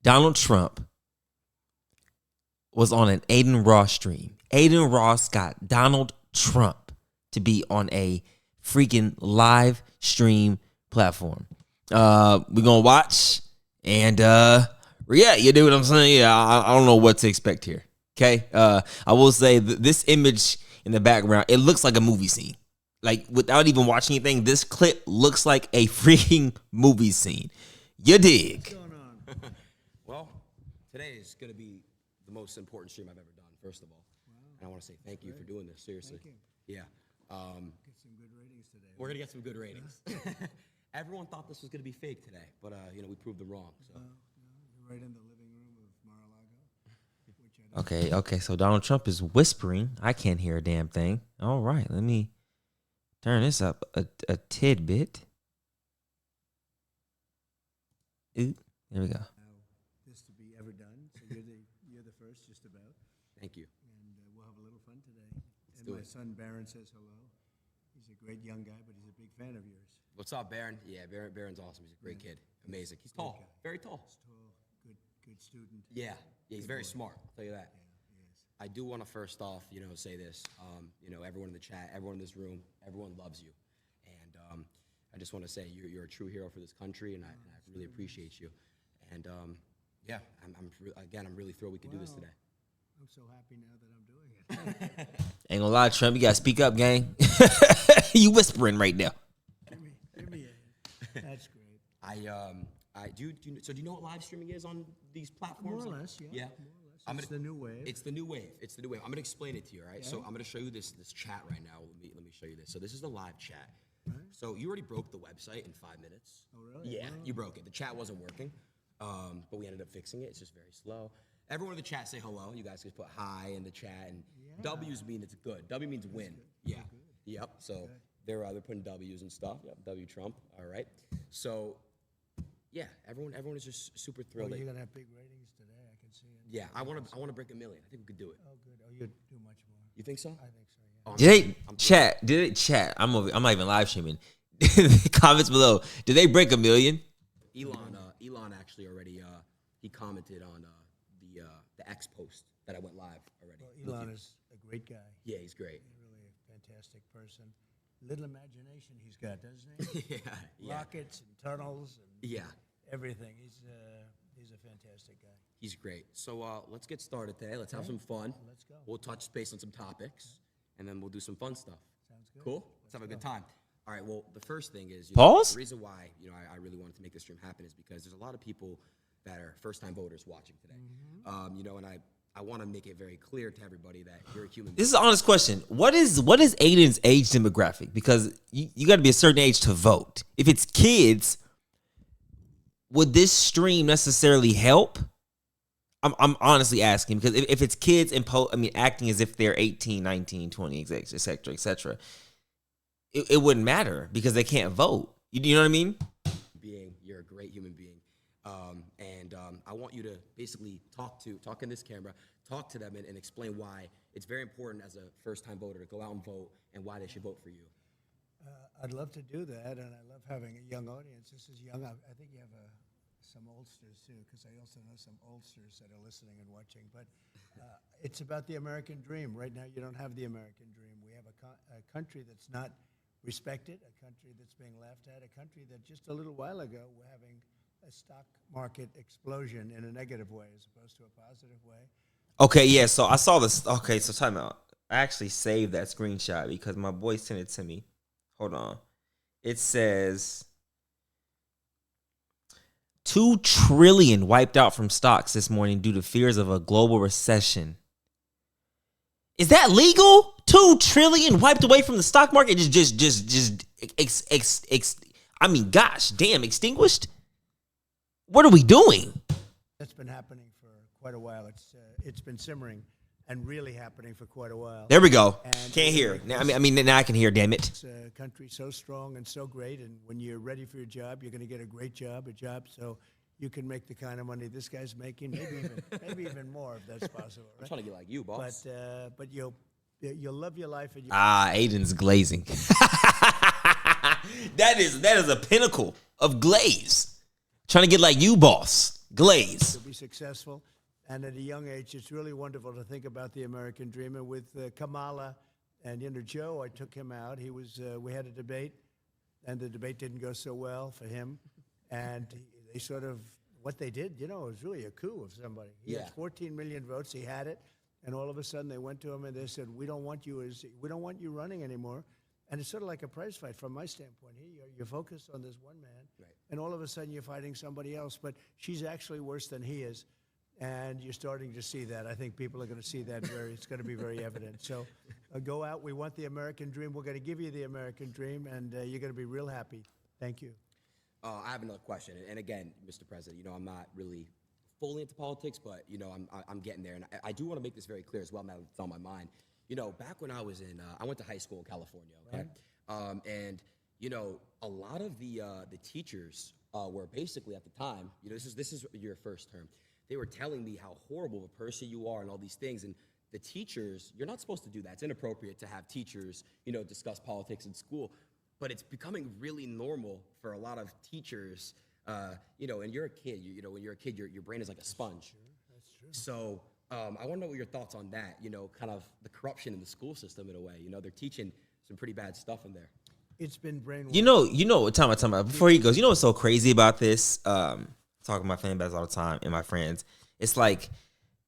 Donald Trump was on an Adin Ross stream. Adin Ross got Donald Trump to be on a freaking live stream platform. We're gonna watch and yeah, you know what I'm saying? Yeah, I don't know what to expect here. Okay. I will say this image in the background, it looks like a movie scene. Like, without even watching anything, this clip looks like a freaking movie scene. You dig? What's going on? Well, today is going to be the most important stream I've ever done, first of all. Wow. And I want to say thank you for doing this, seriously. Thank you. Yeah. Get some good ratings today. We're going to get some good ratings. Everyone thought this was going to be fake today, but, we proved them wrong. So. You're right in the living room of Mar-a-Lago. Okay. So Donald Trump is whispering. I can't hear a damn thing. All right. Let me turn this up a tidbit. Ooh, there we go. This to be ever done. So you're the first, just about. Thank you. And we'll have a little fun today. And my son Barron says hello. He's a great young guy, but he's a big fan of yours. What's up, Barron? Yeah, Barron's awesome. He's a great kid. Amazing. He's tall. Very tall. He's tall. Good student. Yeah, he's very smart. I'll tell you that. Yeah, he is. I do want to first off, say this. Everyone in the chat, everyone in this room, everyone loves you, and I just want to say you're a true hero for this country, and I really appreciate you. And yeah, I'm really thrilled we could do this today. I'm so happy now that I'm doing it. Ain't gonna lie, Trump, you gotta speak up, gang. You whispering right now. Give me a. That's great. So do you know what live streaming is on these platforms? More or less, yeah. Yeah. It's the new wave. It's the new wave. I'm gonna explain it to you, all right? Okay. So I'm gonna show you this chat right now. Let me show you this. So this is the live chat. Right. So you already broke the website in 5 minutes. Oh really? Yeah, you broke it. The chat wasn't working, but we ended up fixing it. It's just very slow. Everyone in the chat say hello. You guys can put hi in the chat, and W's mean it's good. W means win. Good. Yeah. Good. Yep. So they're putting W's and stuff. Yep. W Trump. All right. So yeah, everyone is just super thrilled. You're gonna have big ratings today. I can see it. Yeah, I want to break 1 million. I think we could do it. Oh good. Oh, you'd do much more. You think so? I think so. Yeah. Did it chat? I'm not even live streaming. Comments below. Did they break 1 million? Elon actually already he commented on the X post that I went live already. Well, Elon is a great guy. Yeah, he's great. He's really a fantastic person. Little imagination he's got, doesn't he? Yeah. Rockets and tunnels and everything. He's a fantastic guy. He's great. So let's get started today. Let's have some fun. Let's go. We'll touch base on some topics, and then we'll do some fun stuff. Sounds good. Cool? Let's have a good time. All right, well, the first thing is, Pause? The reason why, I really wanted to make this stream happen is because there's a lot of people that are first-time voters watching today. And I want to make it very clear to everybody that you're a human being. This is an honest question. What is Aiden's age demographic? Because you got to be a certain age to vote. If it's kids, would this stream necessarily help? I'm honestly asking, because if it's kids and acting as if they're 18, 19, 20, et cetera, it wouldn't matter because they can't vote. You know what I mean? You're a great human being. And I want you to basically talk in this camera, talk to them and explain why it's very important as a first-time voter to go out and vote and why they should vote for you. I'd love to do that, and I love having a young audience. This is young. I think you have some oldsters, too, because I also know some oldsters that are listening and watching. But it's about the American dream. Right now, you don't have the American dream. We have a country that's not respected, a country that's being laughed at, a country that just a little while ago we're having a stock market explosion in a negative way as opposed to a positive way. Okay, yeah, so I saw this. Okay, so time out. I actually saved that screenshot because my boy sent it to me. Hold on. It says 2 trillion wiped out from stocks this morning due to fears of a global recession. Is that legal? 2 trillion wiped away from the stock market? Gosh, damn, extinguished? What are we doing? That's been happening for quite a while. It's been simmering and really happening for quite a while. There we go. And can't hear. Now I can hear, damn it. It's a country so strong and so great, and when you're ready for your job, you're going to get a great job, so you can make the kind of money this guy's making, maybe even more if that's possible. Right? I'm trying to get like you, boss. But you'll love your life. And Aiden's glazing. That is a pinnacle of glaze. Trying to get like you, boss. Glaze. to be successful. And at a young age, it's really wonderful to think about the American dream. And with Kamala and Joe, I took him out. He was. We had a debate, and the debate didn't go so well for him. And they sort of what they did. It was really a coup of somebody. He had 14 million votes. He had it, and all of a sudden they went to him and they said, "We don't want you running anymore." And it's sort of like a prize fight from my standpoint. You're focused on this one man, right, and all of a sudden you're fighting somebody else. But she's actually worse than he is. And you're starting to see that. I think people are going to see that it's going to be very evident. So go out. We want the American dream. We're going to give you the American dream, and you're going to be real happy. Thank you. I have another question. And again, Mr. President, I'm not really fully into politics, but, I'm getting there. And I do want to make this very clear as well now that it's on my mind. Back when I was I went to high school in California, okay? Right. And, a lot of the teachers were basically at the time, this is your first term. They were telling me how horrible of a person you are and all these things. And the teachers, you're not supposed to do that. It's inappropriate to have teachers, discuss politics in school. But it's becoming really normal for a lot of teachers, and you're a kid. When you're a kid, your brain is like a sponge. That's true. So I want to know what your thoughts on that, kind of the corruption in the school system in a way. They're teaching some pretty bad stuff in there. It's been brainwashed. Time about before he goes, what's so crazy about this? Talking to my fan base all the time and my friends. It's like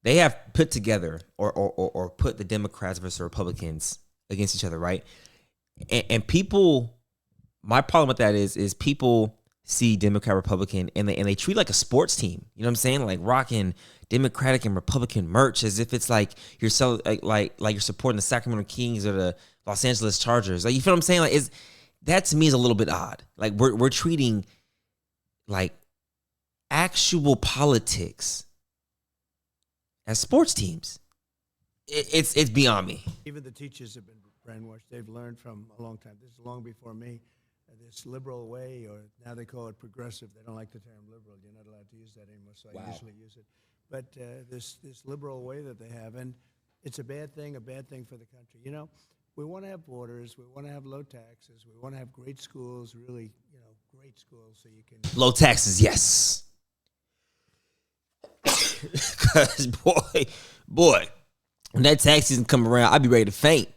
they have put together or put the Democrats versus the Republicans against each other, right? And people, my problem with that is people see Democrat, Republican, and they treat it like a sports team. You know what I'm saying? Like rocking Democratic and Republican merch as if it's like you're like you're supporting the Sacramento Kings or the Los Angeles Chargers. Like, you feel what I'm saying? Like, that to me is a little bit odd. Like we're treating like actual politics as sports teams. It's beyond me. Even the teachers have been brainwashed. They've learned from a long time. This is long before me. This liberal way, or now they call it progressive. They don't like the term liberal. You're not allowed to use that anymore, so I usually use it. But this liberal way that they have, and it's a bad thing for the country. We want to have borders. We want to have low taxes. We want to have great schools, really, great schools, so you can... Low taxes, yes. Because, boy, when that tax season come around, I'll be ready to faint.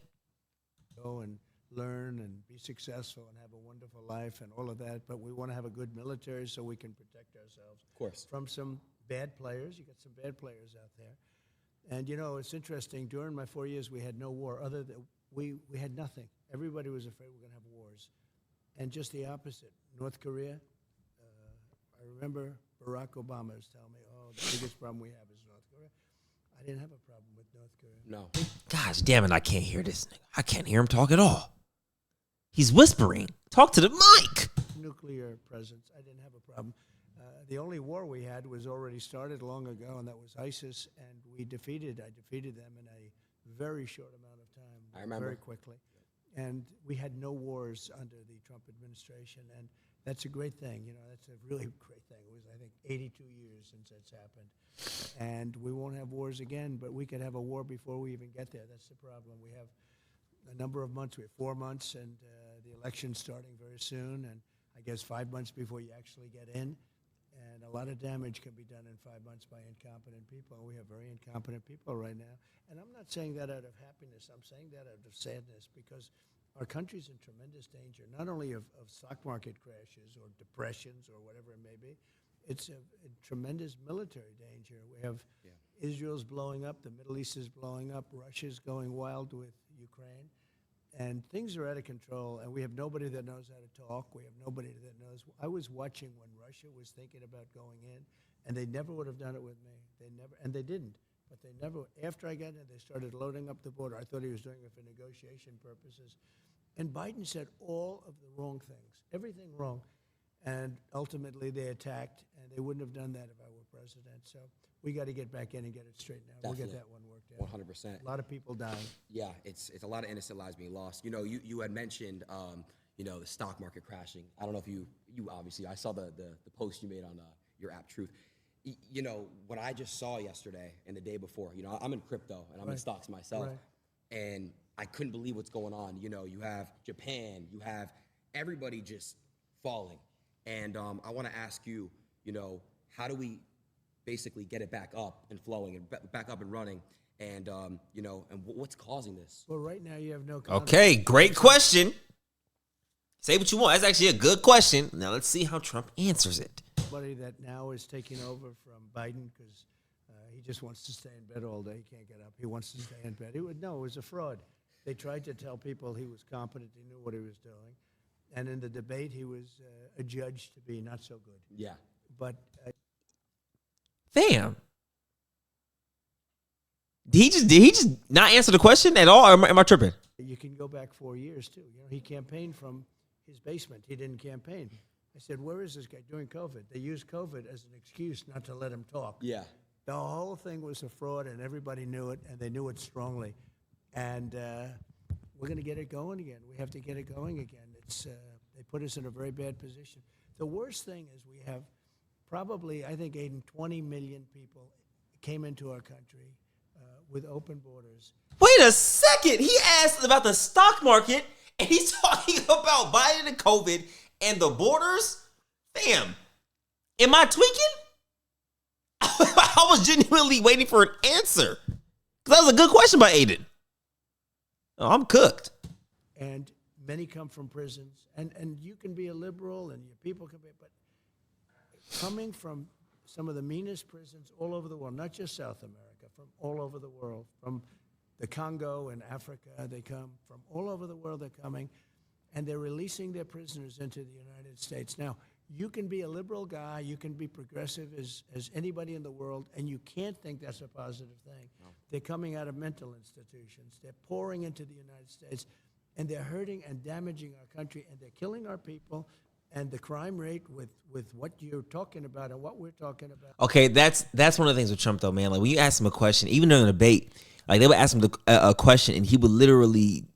Go and learn and be successful and have a wonderful life and all of that, but we want to have a good military so we can protect ourselves. Of course. From some bad players. You got some bad players out there. And, it's interesting. During my 4 years, we had no war. We had nothing. Everybody was afraid we were going to have wars. And just the opposite. North Korea, I remember Barack Obama was telling me, the biggest problem we have is North Korea. I didn't have a problem with North Korea. No. Gosh damn it, I can't hear this nigga. I can't hear him talk at all. He's whispering. Talk to the mic. Nuclear presence, I didn't have a problem. The only war we had was already started long ago, and that was ISIS, and I defeated them in a very short amount of time. I remember. Very quickly. And we had no wars under the Trump administration, and that's a great thing. That's a really great thing. It was, I think, 82 years since that's happened. And we won't have wars again, but we could have a war before we even get there. That's the problem. We have a number of months. We have 4 months, and the election's starting very soon, and I guess 5 months before you actually get in. And a lot of damage can be done in 5 months by incompetent people. And we have very incompetent people right now. And I'm not saying that out of happiness. I'm saying that out of sadness, because our country's in tremendous danger, not only of stock market crashes or depressions or whatever it may be. It's a tremendous military danger. We have Israel's blowing up. The Middle East is blowing up. Russia's going wild with Ukraine. And things are out of control, and we have nobody that knows how to talk. We have nobody that knows. I was watching when Russia was thinking about going in, and they never would have done it with me. They didn't. But they never, after I got in, they started loading up the border. I thought he was doing it for negotiation purposes. And Biden said all of the wrong things, everything wrong. And ultimately they attacked, and they wouldn't have done that if I were president. So we got to get back in and get it straightened out. Definitely. We'll get that one worked out. 100%. A lot of people dying. Yeah, it's a lot of innocent lives being lost. You had mentioned, the stock market crashing. I don't know if you obviously, I saw the post you made on your app Truth. What I just saw yesterday and the day before, I'm in crypto and I'm in stocks myself. Right. And I couldn't believe what's going on. You have Japan, you have everybody just falling. And I want to ask you, how do we basically get it back up and flowing and back up and running. And you know, and what's causing this? Well, right now you have no. Okay, great question. Say what you want. That's actually a good question. Now let's see how Trump answers it. Somebody that now is taking over from Biden because he just wants to stay in bed all day. He can't get up. He wants to stay in bed. It was a fraud. They tried to tell people he was competent. He knew what he was doing. And in the debate, he was adjudged to be not so good. Yeah. But Fam. Did he just not answer the question at all? Or am I tripping? you can go back 4 years, too. You know, he campaigned from his basement. He didn't campaign. I said, where is this guy during COVID? They used COVID as an excuse not to let him talk. Yeah. The whole thing was a fraud, and everybody knew it, and they knew it strongly. And we're going to get it going again. We have to get it going again. They put us in a very bad position. The worst thing is we have probably, I think, Aiden, 20 million people came into our country with open borders. Wait a second. He asked about the stock market, and he's talking about Biden and COVID and the borders? Fam, am I tweaking? I was genuinely waiting for an answer. Because that was a good question by Aiden. Oh, I'm cooked. And many come from prisons. And you can be a liberal and your people can be, but coming from some of the meanest prisons all over the world, not just South America, from all over the world, from the Congo and Africa, they come from all over the world, they're coming, and they're releasing their prisoners into the United States. Now, you can be a liberal guy, you can be progressive as anybody in the world, and you can't think that's a positive thing. No. They're coming out of mental institutions. They're pouring into the United States, and they're hurting and damaging our country, and they're killing our people. And the crime rate with what you're talking about and what we're talking about. Okay, that's one of the things with Trump, though, man. Like, when you ask him a question, even during a debate, like, they would ask him a question, and he would literally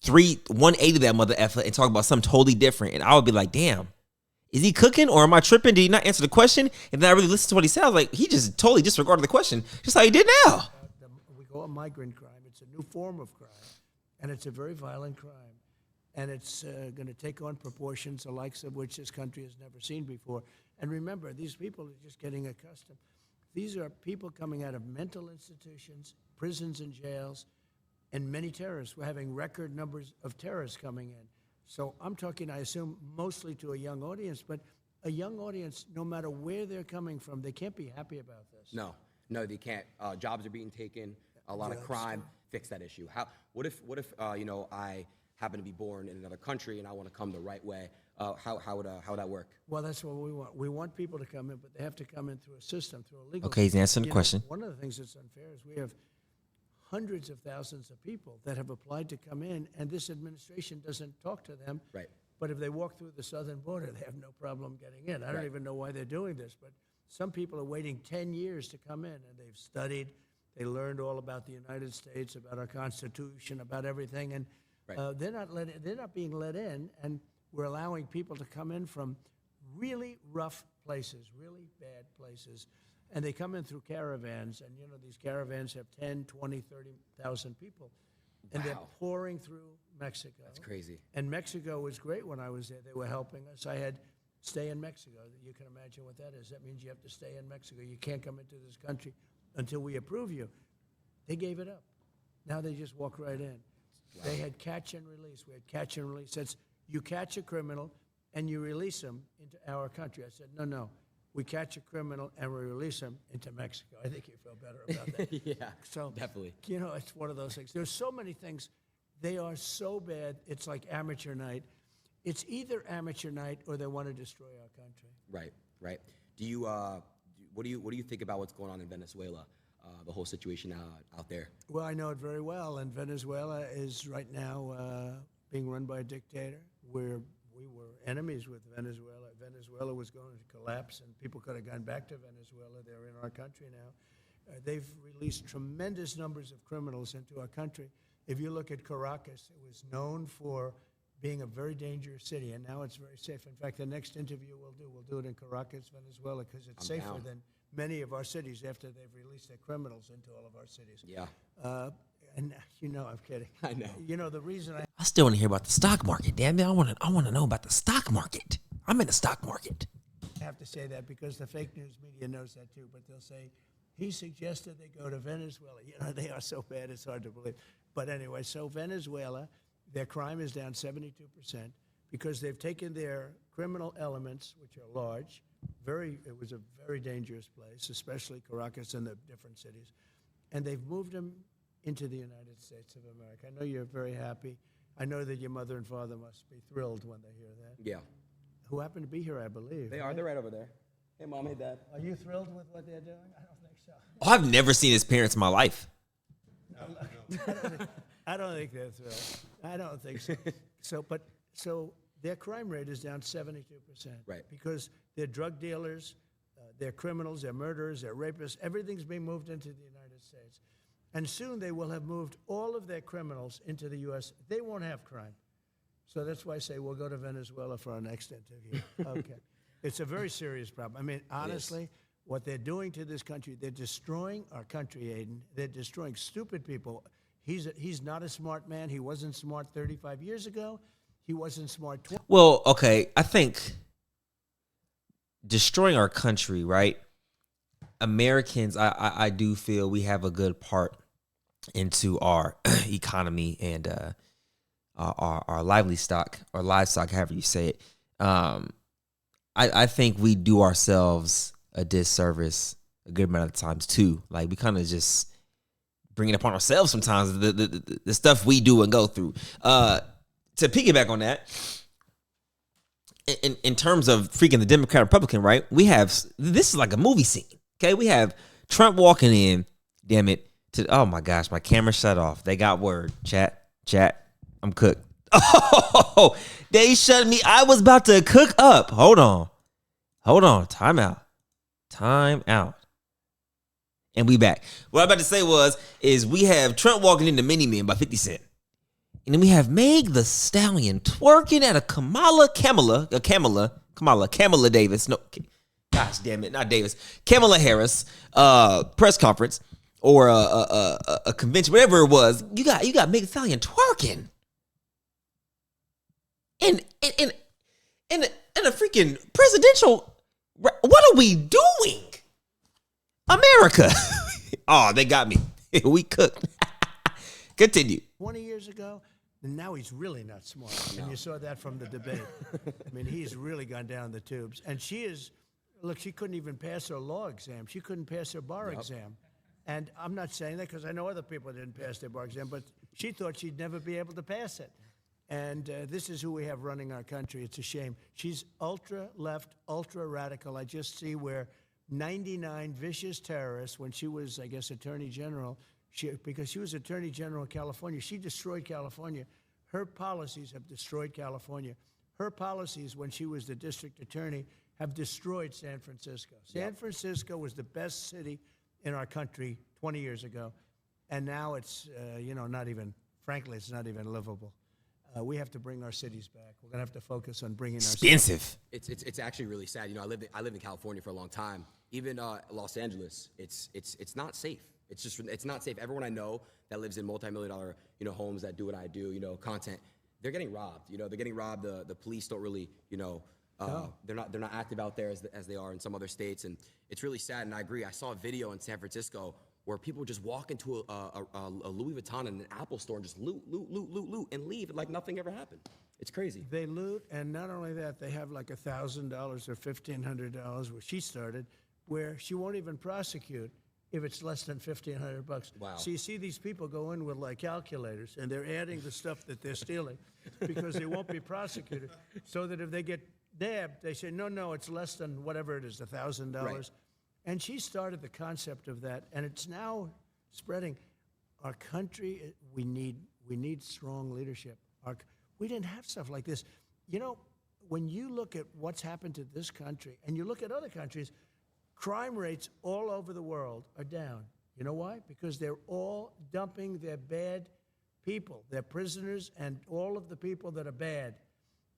180 that mother effer and talk about something totally different. And I would be like, damn, is he cooking or am I tripping? Did he not answer the question? And then I really listened to what he said. I was like, he just totally disregarded the question, just how he did now. We call it migrant crime. It's a new form of crime, and it's a very violent crime. And it's going to take on proportions the likes of which this country has never seen before. And remember, these people are just getting accustomed. These are people coming out of mental institutions, prisons and jails, and many terrorists. We're having record numbers of terrorists coming in. So I'm talking, I assume, mostly to a young audience, but a young audience, no matter where they're coming from, they can't be happy about this. No, they can't. Jobs are being taken, a lot of crime. Fix that issue. What if I happen to be born in another country and I want to come the right way? How would that work? Well, that's what we want. We want people to come in, but they have to come in through a system, through a legal Okay, he's answering the question. One of the things that's unfair is we have hundreds of thousands of people that have applied to come in, and this administration doesn't talk to them. Right. But if they walk through the southern border, they have no problem getting in. I don't even know why they're doing this, but some people are waiting 10 years to come in, and they've studied, they learned all about the United States, about our Constitution, about everything, and they're not being let in, and we're allowing people to come in from really rough places, really bad places, and they come in through caravans, and these caravans have 10, 20, 30,000 people, and they're pouring through Mexico. That's crazy. And Mexico was great when I was there. They were helping us. I had stay in Mexico. You can imagine what that is. That means you have to stay in Mexico. You can't come into this country until we approve you. They gave it up. Now they just walk right in. Wow. They had catch and release. We had catch and release. That's you catch a criminal and you release him into our country. I said, no. We catch a criminal and we release him into Mexico. I think you feel better about that. Yeah, so definitely. It's one of those things. There's so many things. They are so bad. It's like amateur night. It's either amateur night or they want to destroy our country. Right. Do you what do you think about what's going on in Venezuela? The whole situation out there. Well, I know it very well, and Venezuela is right now being run by a dictator. We were enemies with Venezuela. Venezuela was going to collapse, and people could have gone back to Venezuela. They're in our country now. They've released tremendous numbers of criminals into our country. If you look at Caracas, it was known for being a very dangerous city, and now it's very safe. In fact, the next interview we'll do it in Caracas, Venezuela, because it's safer than many of our cities after they've released their criminals into all of our cities. Yeah. And I'm kidding. I know. The reason I still want to hear about the stock market. Damn it, I want to know about the stock market. I'm in the stock market. have to say that because the fake news media knows that too, but they'll say, he suggested they go to Venezuela. They are so bad, it's hard to believe. But anyway, so Venezuela, their crime is down 72% because they've taken their criminal elements, which are large. It was a very dangerous place, especially Caracas and the different cities. And they've moved them into the United States of America. I know you're very happy. I know that your mother and father must be thrilled when they hear that. Yeah. Who happen to be here, I believe. They are. They're right over there. Hey, Mom. Hey, Dad. Are you thrilled with what they're doing? I don't think so. Oh, I've never seen his parents in my life. I don't think they're thrilled. I don't think so. So their crime rate is down 72%. Right. Because they're drug dealers, they're criminals, they're murderers, they're rapists. Everything's being moved into the United States. And soon they will have moved all of their criminals into the U.S. They won't have crime. So that's why I say we'll go to Venezuela for our next interview. Okay. It's a very serious problem. I mean, honestly, what they're doing to this country, they're destroying our country, Adin. They're destroying stupid people. He's not a smart man. He wasn't smart 35 years ago. He wasn't smart 20. Well, okay, I think destroying our country, right? Americans, I do feel we have a good part into our economy and our livestock, however you say it. I think we do ourselves a disservice a good amount of times too. Like we kind of just bring it upon ourselves sometimes, the stuff we do and go through. To piggyback on that, in terms of freaking the Democrat Republican, right? This is like a movie scene. Okay, we have Trump walking in. Damn it! Oh my gosh, my camera shut off. They got word. Chat. I'm cooked. Oh, they shut me. I was about to cook up. Hold on. Time out. And we back. What I'm about to say is we have Trump walking into Mini Men by 50 Cent. And then we have Meg the Stallion twerking at a Kamala Davis. No, gosh damn it, not Davis. Kamala Harris press conference or a convention, whatever it was. You got Meg the Stallion twerking. And a freaking presidential. What are we doing? America. Oh, they got me. We cooked. Continue. 20 years ago, and now he's really not smart. And you saw that from the debate. I mean, he's really gone down the tubes. And she couldn't even pass her law exam. She couldn't pass her bar exam. And I'm not saying that because I know other people didn't pass their bar exam, but she thought she'd never be able to pass it. And this is who we have running our country. It's a shame. She's ultra-left, ultra-radical. I just see where 99 vicious terrorists, when she was, I guess, Attorney General, because she was Attorney General of California, she destroyed California. Her policies have destroyed California. Her policies, when she was the district attorney, have destroyed San Francisco. San Francisco was the best city in our country 20 years ago. And now it's, not even, frankly, it's not even livable. We have to bring our cities back. We're gonna have to focus on bringing our expensive. It's actually really sad. I lived in California for a long time. Even Los Angeles, it's not safe. It's not safe. Everyone I know that lives in multi-million-dollar homes that do what I do, content, they're getting robbed. They're getting robbed. The police don't really they're not active out there as they are in some other states, and it's really sad. And I agree. I saw a video in San Francisco where people just walk into a Louis Vuitton and an Apple store and just loot, and leave like nothing ever happened. It's crazy. They loot, and not only that, they have like $1,000 or $1,500 where she started, where she won't even prosecute if it's less than $1,500. Wow. So you see these people go in with like calculators, and they're adding the stuff that they're stealing because they won't be prosecuted. So that if they get nabbed, they say, no, it's less than whatever it is, $1,000. Right. And she started the concept of that, and it's now spreading. Our country, we need strong leadership. We didn't have stuff like this. When you look at what's happened to this country, and you look at other countries, crime rates all over the world are down. You know why? Because they're all dumping their bad people, their prisoners, and all of the people that are bad.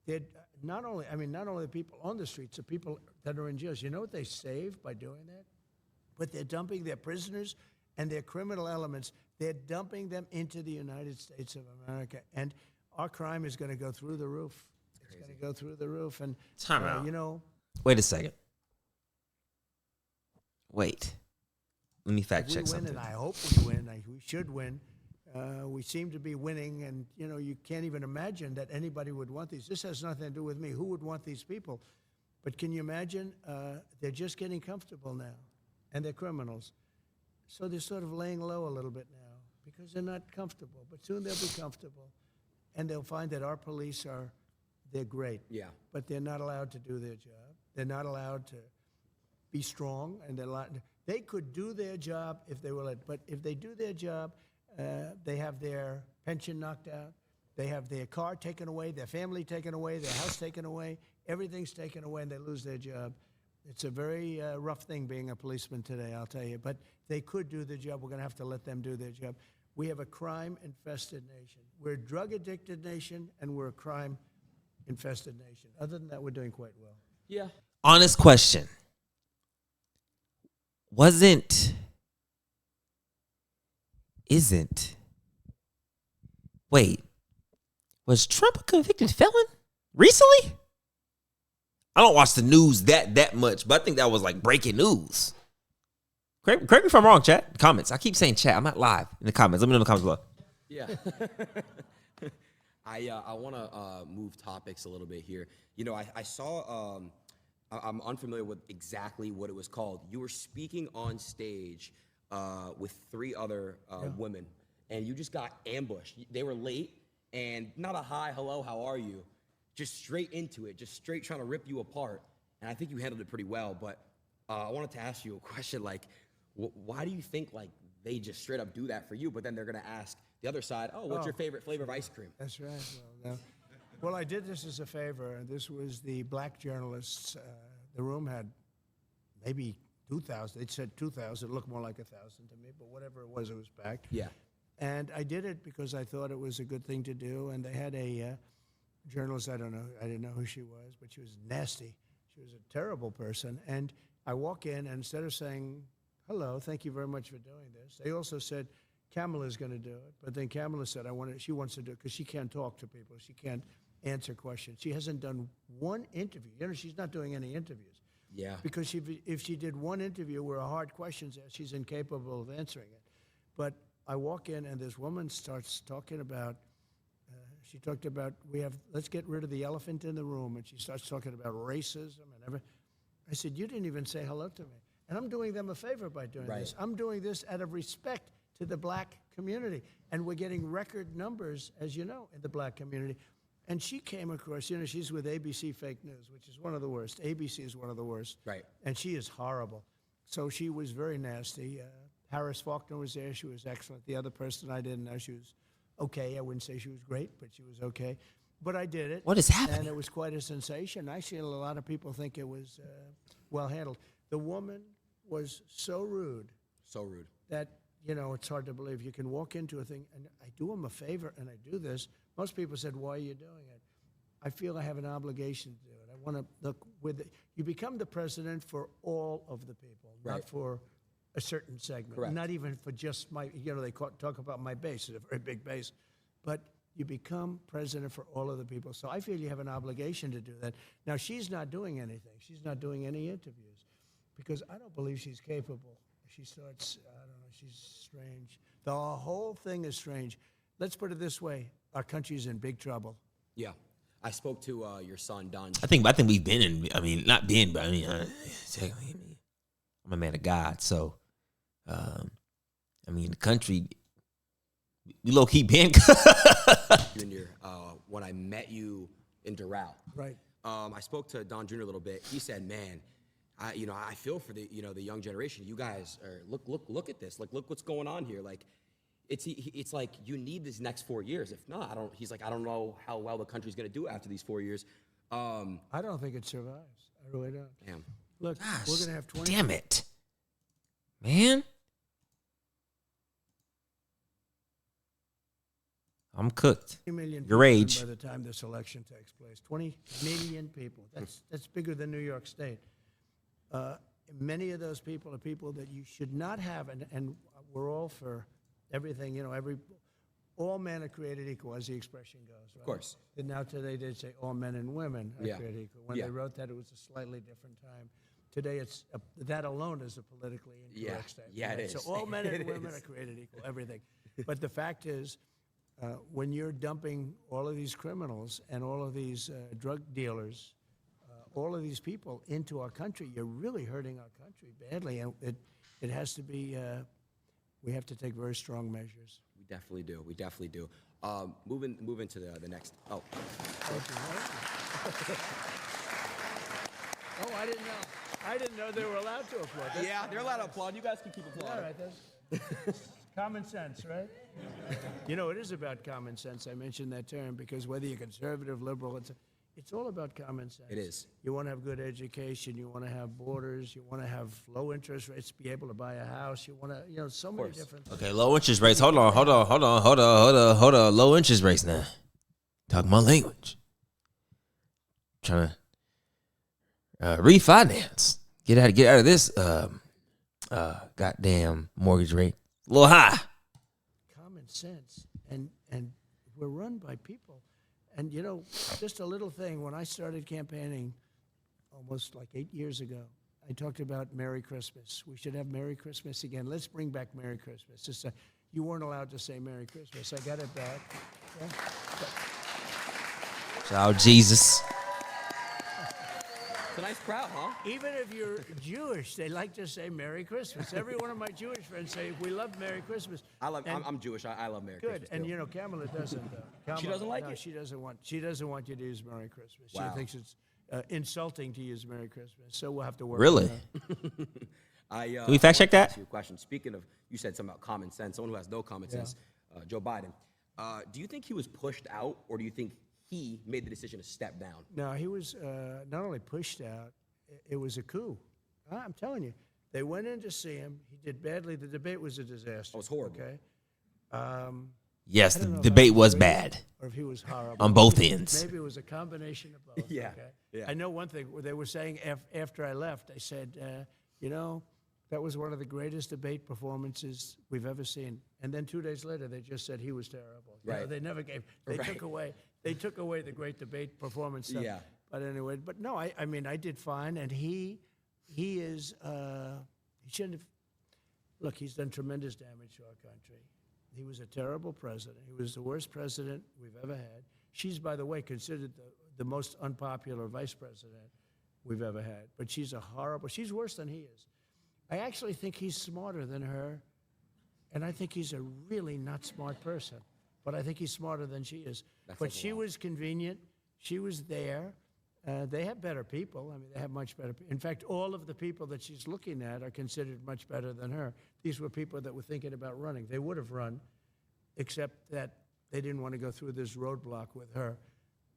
They're not only the people on the streets, the people that are in jails. You know what they save by doing that? But they're dumping their prisoners and their criminal elements. They're dumping them into the United States of America. And our crime is going to go through the roof. It's going to go through the roof. And, Time out. you know. Wait a second. Wait. Let me fact If check we win, something. and I hope we win. We should win. We seem to be winning, and you can't even imagine that anybody would want these. This has nothing to do with me. Who would want these people? But can you imagine? They're just getting comfortable now, and they're criminals. So they're sort of laying low a little bit now because they're not comfortable. But soon they'll be comfortable, and they'll find that our police they're great. Yeah. But they're not allowed to do their job. They're not allowed to be strong, and they could do their job if they were let. But if they do their job, they have their pension knocked out. They have their car taken away, their family taken away, their house taken away. Everything's taken away, and they lose their job. It's a very rough thing being a policeman today, I'll tell you. But they could do their job. We're going to have to let them do their job. We have a crime-infested nation. We're a drug-addicted nation, and we're a crime-infested nation. Other than that, we're doing quite well. Yeah. Honest question. Was Trump a convicted felon recently? I don't watch the news that much, but I think that was like breaking news. Correct me if I'm wrong, chat. Comments. I keep saying chat. I'm not live in the comments. Let me know in the comments below. Yeah. I want to move topics a little bit here. I saw, I'm unfamiliar with exactly what it was called. You were speaking on stage with 3 other women, and you just got ambushed. They were late, and not a hi, hello, how are you? Just straight into it, just straight trying to rip you apart. And I think you handled it pretty well, but I wanted to ask you a question, like, why do you think, like, they just straight up do that for you, but then they're going to ask the other side, what's your favorite flavor of ice cream? That's right. Well, I did this as a favor. This was the black journalists. The room had maybe 2,000. It said 2,000. It looked more like 1,000 to me, but whatever it was packed. Yeah. And I did it because I thought it was a good thing to do. And they had a journalist, I didn't know who she was, but she was nasty. She was a terrible person. And I walk in, and instead of saying, hello, thank you very much for doing this, they also said, Kamala's going to do it. But then Kamala said, she wants to do it because she can't talk to people. She can't answer questions. She hasn't done one interview. She's not doing any interviews. Yeah. Because if she did one interview where a hard question's asked, she's incapable of answering it. But I walk in, and this woman starts talking about, she talked about, let's get rid of the elephant in the room. And she starts talking about racism and everything. I said, you didn't even say hello to me. And I'm doing them a favor by doing this. I'm doing this out of respect to the black community. And we're getting record numbers, as you know, in the black community. And she came across, she's with ABC Fake News, which is one of the worst. ABC is one of the worst. Right. And she is horrible. So she was very nasty. Harris Faulkner was there. She was excellent. The other person I didn't know, she was okay. I wouldn't say she was great, but she was okay. But I did it. What is happening? And it was quite a sensation. Actually, a lot of people think it was well handled. The woman was so rude. So rude. That, it's hard to believe. You can walk into a thing, and I do them a favor, and I do this. Most people said, why are you doing it? I feel I have an obligation to do it. I want to look you become the president for all of the people, not for a certain segment. Correct. Not even for just they talk about my base. It's a very big base. But you become president for all of the people. So I feel you have an obligation to do that. Now, she's not doing anything. She's not doing any interviews because I don't believe she's capable. She starts, I don't know, she's strange. The whole thing is strange. Let's put it this way. Our country's in big trouble. Yeah. I spoke to your son, Don. I think we've been in, not been, but technically, I'm a man of God. So, the country, we low-key been. Junior, when I met you in Doral. Right. I spoke to Don Jr. a little bit. He said, man, I feel for the young generation. You guys are, look at this. Look what's going on here. Like, it's like you need these next 4 years. If not, I don't know how well the country's going to do after these 4 years. I don't think it survives. I really don't. Damn. Look, we're going to have 20. Damn it, man. I'm cooked. 20 million Your people age. by the time this election takes place. 20 million people. That's bigger than New York State. Many of those people are people that you should not have, and we're all for everything. All men are created equal, as the expression goes. Right? Of course. And now today they say all men and women are created equal. When they wrote that, it was a slightly different time. today it's that alone is a politically incorrect statement. Yeah, it right? is. So all men and It women is. are created equal, everything. But the fact is, when you're dumping all of these criminals and all of these drug dealers, all of these people into our country, you're really hurting our country badly, and it has to be. We have to take very strong measures. We definitely do. We definitely do. Moving to the next. Oh, Oh, I didn't know. I didn't know they were allowed to applaud. That's yeah, they're allowed to applaud. You guys can keep all applauding. right. That's common sense, right? You know, it is about common sense. I mentioned that term because whether you're conservative, liberal, it's all about common sense. It is. You want to have good education. You want to have borders. You want to have low interest rates, be able to buy a house. You want to, so many different things. Okay, low interest rates. Hold on. Low interest rates now. Talk my language. Trying to refinance. Get out of this goddamn mortgage rate. A little high. Common sense, and we're run by people. And, just a little thing, when I started campaigning almost like 8 years ago, I talked about Merry Christmas. We should have Merry Christmas again. Let's bring back Merry Christmas. You weren't allowed to say Merry Christmas. I got it back. Yeah. Shout out Jesus. It's a nice crowd, huh? Even if you're Jewish, they like to say Merry Christmas. Every one of my Jewish friends say, we love Merry Christmas. I'm Jewish. I love Merry Good, Christmas. and too. Kamala doesn't. She doesn't like it? She doesn't want you to use Merry Christmas. Wow. She thinks it's insulting to use Merry Christmas. So we'll have to work. Really? On that. Can we fact check that? Ask you a question. Speaking of, you said something about common sense. Someone who has no common sense, Joe Biden. Do you think he was pushed out, or do you think he made the decision to step down? No, he was not only pushed out, it was a coup. I'm telling you. They went in to see him. He did badly. The debate was a disaster. It was horrible. Okay. Yes, I the don't know if debate that was great bad or if he was horrible. on both ends. Maybe it was a combination of both. Yeah, Okay? yeah. I know one thing. They were saying after I left, they said, that was one of the greatest debate performances we've ever seen. And then 2 days later, they just said he was terrible. Right. They never gave. They took away the great debate performance stuff. Yeah. But anyway, no, I mean, I did fine, and he is. He shouldn't have. Look, he's done tremendous damage to our country. He was a terrible president. He was the worst president we've ever had. She's, by the way, considered the most unpopular vice president we've ever had. But she's she's worse than he is. I actually think he's smarter than her, and I think he's a really not smart person. But I think he's smarter than she is. But she was convenient. She was there. They have better people. I mean, they have much better. In fact, all of the people that she's looking at are considered much better than her. These were people that were thinking about running. They would have run, except that they didn't want to go through this roadblock with her,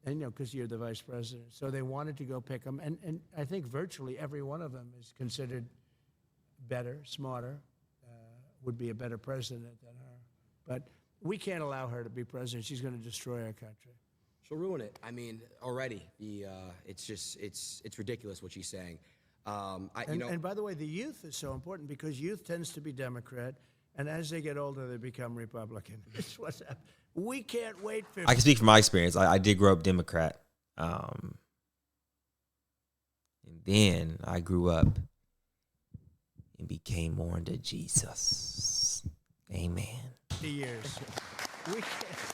and because you're the vice president. So they wanted to go pick him, and I think virtually every one of them is considered better, smarter, would be a better president than her. But we can't allow her to be president. She's going to destroy our country. She'll ruin it. I mean, already it's ridiculous what she's saying. And by the way, the youth is so important because youth tends to be Democrat, and as they get older, they become Republican. It's what's happening. We can't wait for. I can speak from my experience. I did grow up Democrat, and then I grew up and became more into Jesus. Amen. The years. We can't.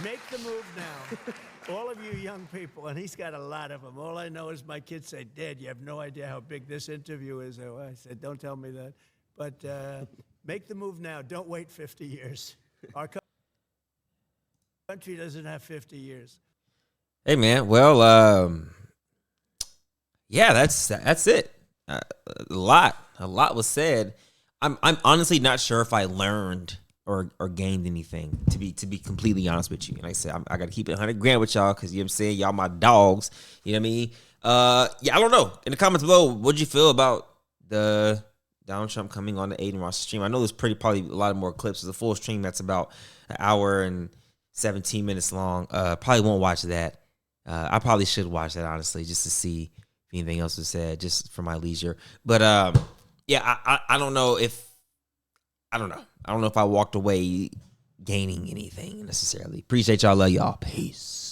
Make the move now. All of you young people, and he's got a lot of them. All I know is my kids say, Dad, you have no idea how big this interview is. I said, don't tell me that. But make the move now. Don't wait 50 years. Our country doesn't have 50 years. Hey, man. Well, yeah, that's it. A lot was said. I'm honestly not sure if I learned or gained anything, to be completely honest with you. And like I said, I got to keep it 100 grand with y'all because, you know what I'm saying, y'all my dogs. You know what I mean? Yeah, I don't know. In the comments below, what'd you feel about the Donald Trump coming on the Adin Ross stream? I know there's probably a lot of more clips. There's a full stream that's about an hour and 17 minutes long. Probably won't watch that. I probably should watch that, honestly, just to see if anything else was said, just for my leisure. But yeah, I don't know if I walked away gaining anything necessarily. Appreciate y'all. Love y'all. Peace.